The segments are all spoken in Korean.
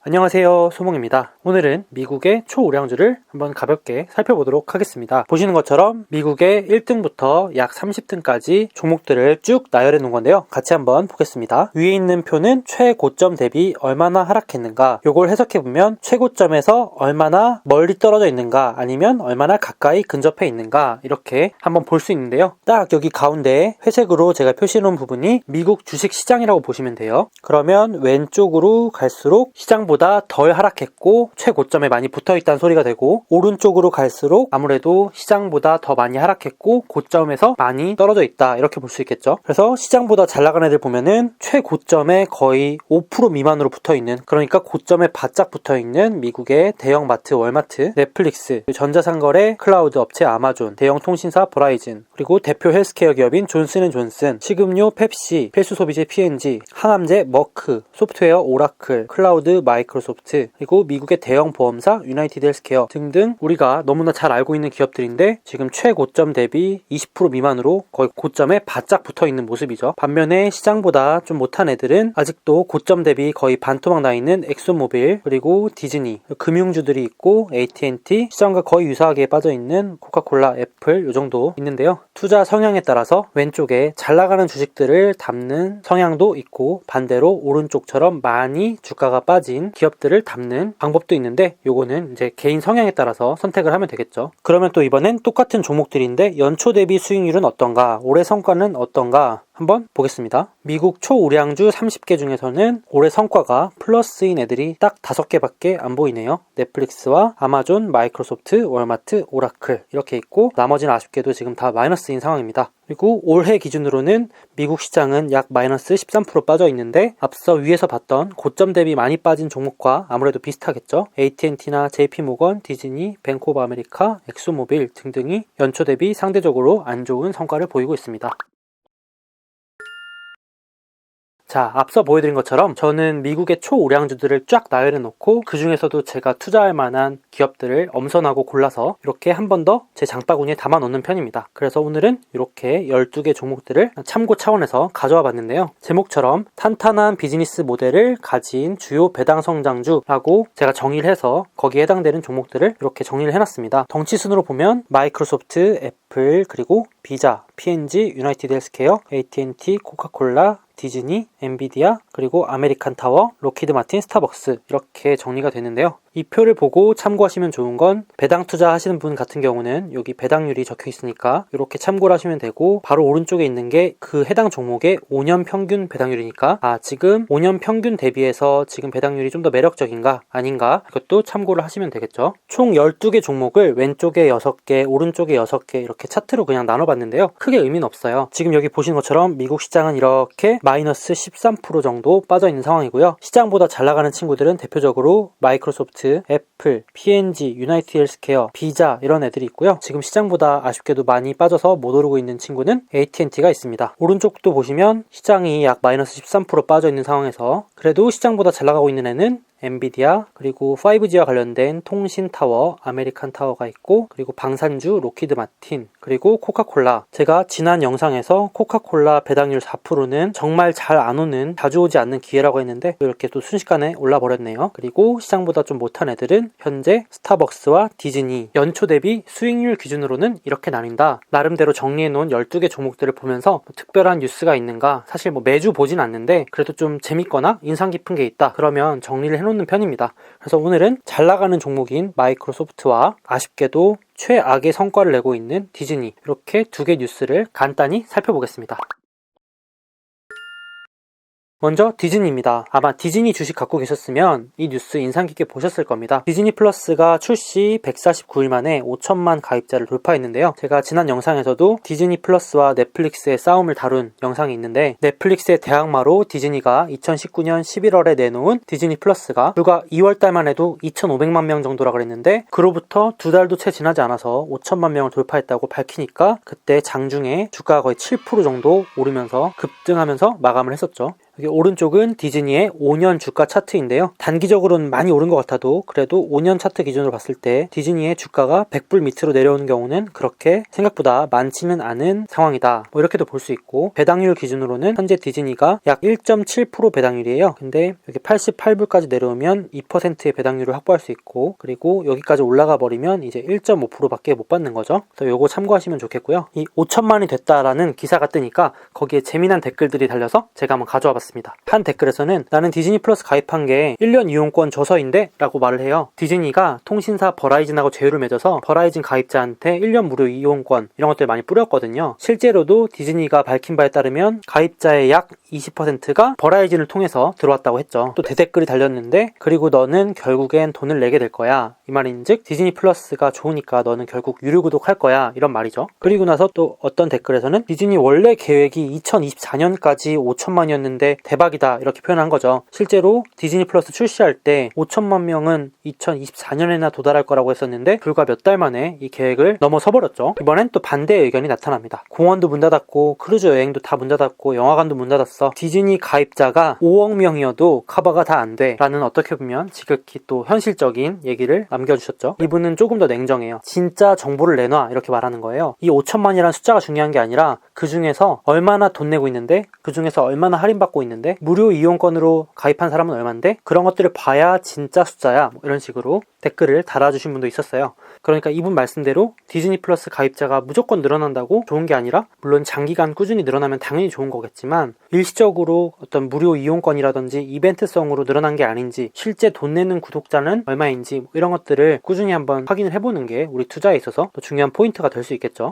안녕하세요, 소몽입니다. 오늘은 미국의 초우량주를 한번 가볍게 살펴보도록 하겠습니다. 보시는 것처럼 미국의 1등부터 약 30등까지 종목들을 쭉 나열해 놓은 건데요. 같이 한번 보겠습니다. 위에 있는 표는 최고점 대비 얼마나 하락했는가, 요걸 해석해보면 최고점에서 얼마나 멀리 떨어져 있는가 아니면 얼마나 가까이 근접해 있는가 이렇게 한번 볼 수 있는데요. 딱 여기 가운데에 회색으로 제가 표시해 놓은 부분이 미국 주식시장이라고 보시면 돼요. 그러면 왼쪽으로 갈수록 시장보다 덜 하락했고 최고점에 많이 붙어있다는 소리가 되고, 오른쪽으로 갈수록 아무래도 시장보다 더 많이 하락했고 고점에서 많이 떨어져 있다 이렇게 볼 수 있겠죠. 그래서 시장보다 잘 나간 애들 보면은 최고점에 거의 5% 미만으로 붙어있는, 그러니까 고점에 바짝 붙어있는 미국의 대형 마트, 월마트, 넷플릭스, 전자상거래 클라우드 업체 아마존, 대형 통신사 버라이즌, 그리고 대표 헬스케어 기업인 존슨앤존슨, 식음료 펩시, 필수소비재 P&G, 항암제 머크, 소프트웨어 오라클, 클라우드 마이크로소프트, 그리고 미국의 대형 보험사 유나이티드 헬스케어 등등 우리가 너무나 잘 알고 있는 기업들인데 지금 최고점 대비 20% 미만으로 거의 고점에 바짝 붙어있는 모습이죠. 반면에 시장보다 좀 못한 애들은 아직도 고점 대비 거의 반토막 나 있는 엑소모빌, 그리고 디즈니, 금융주들이 있고 AT&T, 시장과 거의 유사하게 빠져있는 코카콜라, 애플 요 정도 있는데요. 투자 성향에 따라서 왼쪽에 잘 나가는 주식들을 담는 성향도 있고, 반대로 오른쪽처럼 많이 주가가 빠진 기업들을 담는 방법도 있는데, 요거는 이제 개인 성향에 따라서 선택을 하면 되겠죠. 그러면 또 이번엔 똑같은 종목들인데 연초 대비 수익률은 어떤가, 올해 성과는 어떤가 한번 보겠습니다. 미국 초우량주 30개 중에서는 올해 성과가 플러스인 애들이 딱 5개밖에 안 보이네요. 넷플릭스와 아마존, 마이크로소프트, 월마트, 오라클 이렇게 있고, 나머지는 아쉽게도 지금 다 마이너스인 상황입니다. 그리고 올해 기준으로는 미국 시장은 약 마이너스 13% 빠져 있는데, 앞서 위에서 봤던 고점 대비 많이 빠진 종목과 아무래도 비슷하겠죠. AT&T나 JP모건, 디즈니, 뱅크 오브 아메리카, 엑소모빌 등등이 연초 대비 상대적으로 안 좋은 성과를 보이고 있습니다. 자, 앞서 보여드린 것처럼 저는 미국의 초우량주들을 쫙 나열해 놓고 그 중에서도 제가 투자할 만한 기업들을 엄선하고 골라서 이렇게 한 번 더 제 장바구니에 담아 놓는 편입니다. 그래서 오늘은 이렇게 12개 종목들을 참고 차원에서 가져와 봤는데요. 제목처럼 탄탄한 비즈니스 모델을 가진 주요 배당 성장주라고 제가 정의를 해서 거기에 해당되는 종목들을 이렇게 정리를 해놨습니다. 덩치 순으로 보면 마이크로소프트, 애플, 그리고 비자, P&G, 유나이티드 헬스케어, AT&T, 코카콜라, 디즈니, 엔비디아, 그리고 아메리칸 타워, 로키드 마틴, 스타벅스 이렇게 정리가 되는데요. 이 표를 보고 참고하시면 좋은 건, 배당 투자 하시는 분 같은 경우는 여기 배당률이 적혀 있으니까 이렇게 참고를 하시면 되고, 바로 오른쪽에 있는 게 그 해당 종목의 5년 평균 배당률이니까 지금 5년 평균 대비해서 지금 배당률이 좀 더 매력적인가 아닌가, 이것도 참고를 하시면 되겠죠. 총 12개 종목을 왼쪽에 6개, 오른쪽에 6개 이렇게 차트로 그냥 나눠봤는데요. 크게 의미는 없어요. 지금 여기 보시는 것처럼 미국 시장은 이렇게 마이너스 13% 정도 빠져있는 상황이고요. 시장보다 잘 나가는 친구들은 대표적으로 마이크로소프트, 애플, P&G, 유나이티드 헬스케어, 비자 이런 애들이 있고요. 지금 시장보다 아쉽게도 많이 빠져서 못 오르고 있는 친구는 AT&T가 있습니다. 오른쪽도 보시면 시장이 약 마이너스 13% 빠져있는 상황에서 그래도 시장보다 잘 나가고 있는 애는 엔비디아, 그리고 5G와 관련된 통신타워, 아메리칸 타워가 있고, 그리고 방산주, 로키드 마틴, 그리고 코카콜라. 제가 지난 영상에서 코카콜라 배당률 4%는 정말 잘 안 오는, 자주 오지 않는 기회라고 했는데 이렇게 또 순식간에 올라버렸네요. 그리고 시장보다 좀 못한 애들은 현재 스타벅스와 디즈니. 연초 대비 수익률 기준으로는 이렇게 나뉜다. 나름대로 정리해놓은 12개 종목들을 보면서 특별한 뉴스가 있는가, 사실 매주 보진 않는데 그래도 좀 재밌거나 인상 깊은 게 있다 그러면 정리를 해놓는 편입니다. 그래서 오늘은 잘 나가는 종목인 마이크로소프트와 아쉽게도 최악의 성과를 내고 있는 디즈니, 이렇게 2개 뉴스를 간단히 살펴보겠습니다. 먼저 디즈니입니다. 아마 디즈니 주식 갖고 계셨으면 이 뉴스 인상 깊게 보셨을 겁니다. 디즈니 플러스가 출시 149일 만에 5천만 가입자를 돌파했는데요. 제가 지난 영상에서도 디즈니 플러스와 넷플릭스의 싸움을 다룬 영상이 있는데, 넷플릭스의 대항마로 디즈니가 2019년 11월에 내놓은 디즈니 플러스가 불과 2월달만 해도 2,500만 명 정도라 그랬는데, 그로부터 2달도 채 지나지 않아서 5천만 명을 돌파했다고 밝히니까 그때 장중에 주가가 거의 7% 정도 오르면서 급등하면서 마감을 했었죠. 여기 오른쪽은 디즈니의 5년 주가 차트인데요. 단기적으로는 많이 오른 것 같아도 그래도 5년 차트 기준으로 봤을 때 디즈니의 주가가 100불 밑으로 내려오는 경우는 그렇게 생각보다 많지는 않은 상황이다. 뭐 이렇게도 볼 수 있고, 배당률 기준으로는 현재 디즈니가 약 1.7% 배당률이에요. 근데 여기 88불까지 내려오면 2%의 배당률을 확보할 수 있고, 그리고 여기까지 올라가 버리면 이제 1.5%밖에 못 받는 거죠. 그래서 요거 참고하시면 좋겠고요. 이 5천만이 됐다라는 기사가 뜨니까 거기에 재미난 댓글들이 달려서 제가 한번 가져와 봤습니다. 한 댓글에서는 나는 디즈니 플러스 가입한 게 1년 이용권 줘서인데 라고 말을 해요. 디즈니가 통신사 버라이즌하고 제휴를 맺어서 버라이즌 가입자한테 1년 무료 이용권 이런 것들 많이 뿌렸거든요. 실제로도 디즈니가 밝힌 바에 따르면 가입자의 약 20%가 버라이즌을 통해서 들어왔다고 했죠. 또 대댓글이 달렸는데, 그리고 너는 결국엔 돈을 내게 될 거야. 이 말인즉 디즈니 플러스가 좋으니까 너는 결국 유료 구독할 거야, 이런 말이죠. 그리고 나서 또 어떤 댓글에서는 디즈니 원래 계획이 2024년까지 5천만이었는데 대박이다, 이렇게 표현한 거죠. 실제로 디즈니 플러스 출시할 때 5천만 명은 2024년에나 도달할 거라고 했었는데 불과 몇 달 만에 이 계획을 넘어서 버렸죠. 이번엔 또 반대의 의견이 나타납니다. 공원도 문 닫았고 크루즈 여행도 다 문 닫았고 영화관도 문 닫았어. 디즈니 가입자가 5억 명이어도 커버가 다 안 돼 라는, 어떻게 보면 지극히 또 현실적인 얘기를 남겨주셨죠. 이분은 조금 더 냉정해요. 진짜 정보를 내놔, 이렇게 말하는 거예요. 이 5천만이라는 숫자가 중요한 게 아니라 그 중에서 얼마나 돈 내고 있는데, 그 중에서 얼마나 할인받고 있는데, 무료 이용권으로 가입한 사람은 얼만데, 그런 것들을 봐야 진짜 숫자야, 뭐 이런 식으로 댓글을 달아주신 분도 있었어요. 그러니까 이분 말씀대로 디즈니 플러스 가입자가 무조건 늘어난다고 좋은 게 아니라, 물론 장기간 꾸준히 늘어나면 당연히 좋은 거겠지만 일시적으로 어떤 무료 이용권이라든지 이벤트성으로 늘어난 게 아닌지, 실제 돈 내는 구독자는 얼마인지, 뭐 이런 것들을 꾸준히 한번 확인을 해보는 게 우리 투자에 있어서 또 중요한 포인트가 될 수 있겠죠.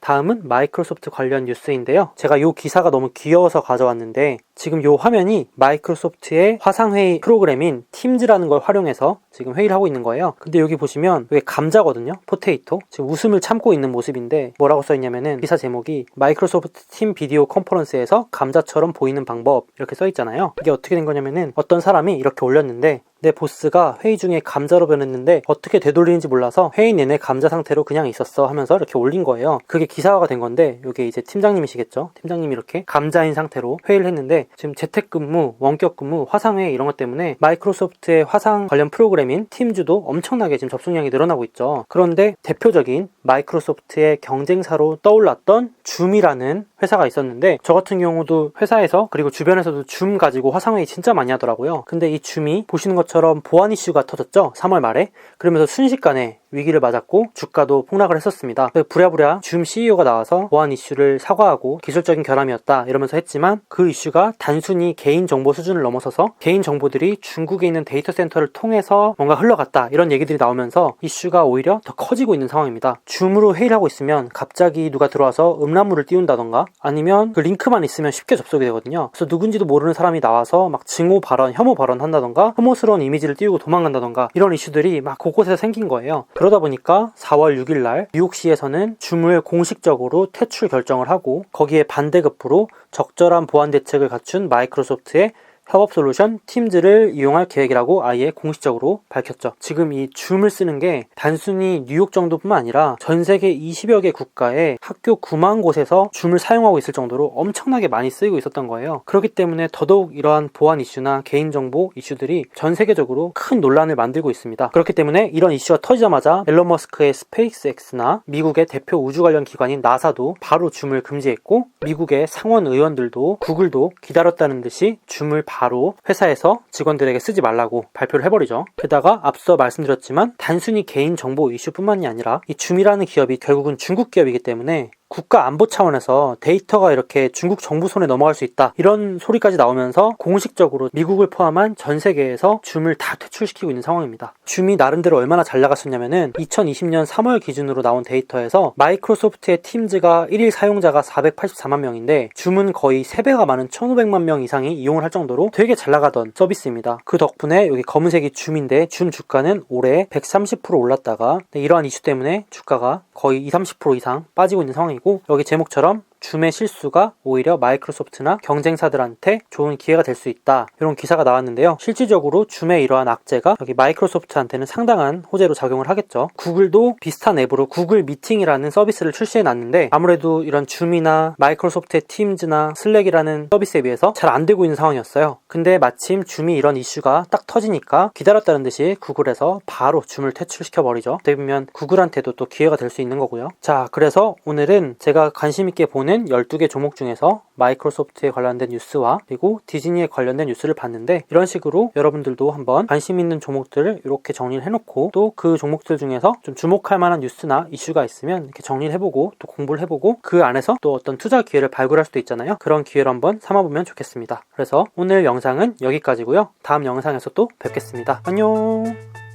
다음은 마이크로소프트 관련 뉴스인데요. 제가 이 기사가 너무 귀여워서 가져왔는데, 지금 이 화면이 마이크로소프트의 화상회의 프로그램인 팀즈라는 걸 활용해서 지금 회의를 하고 있는 거예요. 근데 여기 보시면 이게 감자거든요. 포테이토. 지금 웃음을 참고 있는 모습인데 뭐라고 써있냐면은, 기사 제목이 마이크로소프트 팀 비디오 컨퍼런스에서 감자처럼 보이는 방법, 이렇게 써있잖아요. 이게 어떻게 된 거냐면은, 어떤 사람이 이렇게 올렸는데, 내 보스가 회의 중에 감자로 변했는데 어떻게 되돌리는지 몰라서 회의 내내 감자 상태로 그냥 있었어 하면서 이렇게 올린 거예요. 그게 기사화가 된 건데, 이게 이제 팀장님이시겠죠. 팀장님이 이렇게 감자인 상태로 회의를 했는데, 지금 재택근무, 원격근무, 화상회의 이런 것 때문에 마이크로소프트의 화상 관련 프로그램인 팀즈도 엄청나게 지금 접속량이 늘어나고 있죠. 그런데 대표적인 마이크로소프트의 경쟁사로 떠올랐던 줌이라는 회사가 있었는데, 저 같은 경우도 회사에서 그리고 주변에서도 줌 가지고 화상회의 진짜 많이 하더라고요. 근데 이 줌이 보시는 것처럼 보안 이슈가 터졌죠. 3월 말에. 그러면서 순식간에 위기를 맞았고 주가도 폭락을 했었습니다. 부랴부랴 줌 CEO가 나와서 보안 이슈를 사과하고 기술적인 결함이었다 이러면서 했지만, 그 이슈가 단순히 개인정보 수준을 넘어서서 개인정보들이 중국에 있는 데이터 센터를 통해서 뭔가 흘러갔다, 이런 얘기들이 나오면서 이슈가 오히려 더 커지고 있는 상황입니다. 줌으로 회의를 하고 있으면 갑자기 누가 들어와서 음란물을 띄운다던가, 아니면 그 링크만 있으면 쉽게 접속이 되거든요. 그래서 누군지도 모르는 사람이 나와서 막 증오 발언, 혐오 발언 한다던가, 혐오스러운 이미지를 띄우고 도망간다던가, 이런 이슈들이 막 곳곳에서 생긴 거예요. 그러다 보니까 4월 6일 날 뉴욕시에서는 줌을 공식적으로 퇴출 결정을 하고, 거기에 반대급부로 적절한 보안 대책을 갖춘 마이크로소프트의 협업 솔루션 팀즈를 이용할 계획이라고 아예 공식적으로 밝혔죠. 지금 이 줌을 쓰는 게 단순히 뉴욕 정도뿐만 아니라 전 세계 20여 개 국가의 학교 9만 곳에서 줌을 사용하고 있을 정도로 엄청나게 많이 쓰이고 있었던 거예요. 그렇기 때문에 더더욱 이러한 보안 이슈나 개인정보 이슈들이 전 세계적으로 큰 논란을 만들고 있습니다. 그렇기 때문에 이런 이슈가 터지자마자 앨런 머스크의 스페이스X나 미국의 대표 우주 관련 기관인 나사도 바로 줌을 금지했고, 미국의 상원 의원들도 구글도 기다렸다는 듯이 줌을 바로 회사에서 직원들에게 쓰지 말라고 발표를 해버리죠. 게다가 앞서 말씀드렸지만 단순히 개인정보 이슈뿐만이 아니라 이 줌이라는 기업이 결국은 중국 기업이기 때문에 국가 안보 차원에서 데이터가 이렇게 중국 정부 손에 넘어갈 수 있다, 이런 소리까지 나오면서 공식적으로 미국을 포함한 전 세계에서 줌을 다 퇴출시키고 있는 상황입니다. 줌이 나름대로 얼마나 잘 나갔었냐면은 2020년 3월 기준으로 나온 데이터에서 마이크로소프트의 팀즈가 1일 사용자가 484만 명인데 줌은 거의 3배가 많은 1500만 명 이상이 이용을 할 정도로 되게 잘 나가던 서비스입니다. 그 덕분에 여기 검은색이 줌인데 줌 주가는 올해 130% 올랐다가 이러한 이슈 때문에 주가가 거의 20-30% 이상 빠지고 있는 상황입니다. 여기 제목처럼 줌의 실수가 오히려 마이크로소프트나 경쟁사들한테 좋은 기회가 될 수 있다. 이런 기사가 나왔는데요. 실질적으로 줌의 이러한 악재가 여기 마이크로소프트한테는 상당한 호재로 작용을 하겠죠. 구글도 비슷한 앱으로 구글 미팅이라는 서비스를 출시해 놨는데 아무래도 이런 줌이나 마이크로소프트의 팀즈나 슬랙이라는 서비스에 비해서 잘 안 되고 있는 상황이었어요. 근데 마침 줌이 이런 이슈가 딱 터지니까 기다렸다는 듯이 구글에서 바로 줌을 퇴출시켜 버리죠. 어떻게 보면 구글한테도 또 기회가 될 수 있는 거고요. 자, 그래서 오늘은 제가 관심 있게 보는 12개 종목 중에서 마이크로소프트에 관련된 뉴스와 그리고 디즈니에 관련된 뉴스를 봤는데 이런 식으로 여러분들도 한번 관심 있는 종목들을 이렇게 정리를 해놓고 또 그 종목들 중에서 좀 주목할 만한 뉴스나 이슈가 있으면 이렇게 정리를 해보고 또 공부를 해보고 그 안에서 또 어떤 투자 기회를 발굴할 수도 있잖아요. 그런 기회를 한번 삼아보면 좋겠습니다. 그래서 오늘 영상은 여기까지고요. 다음 영상에서 또 뵙겠습니다. 안녕.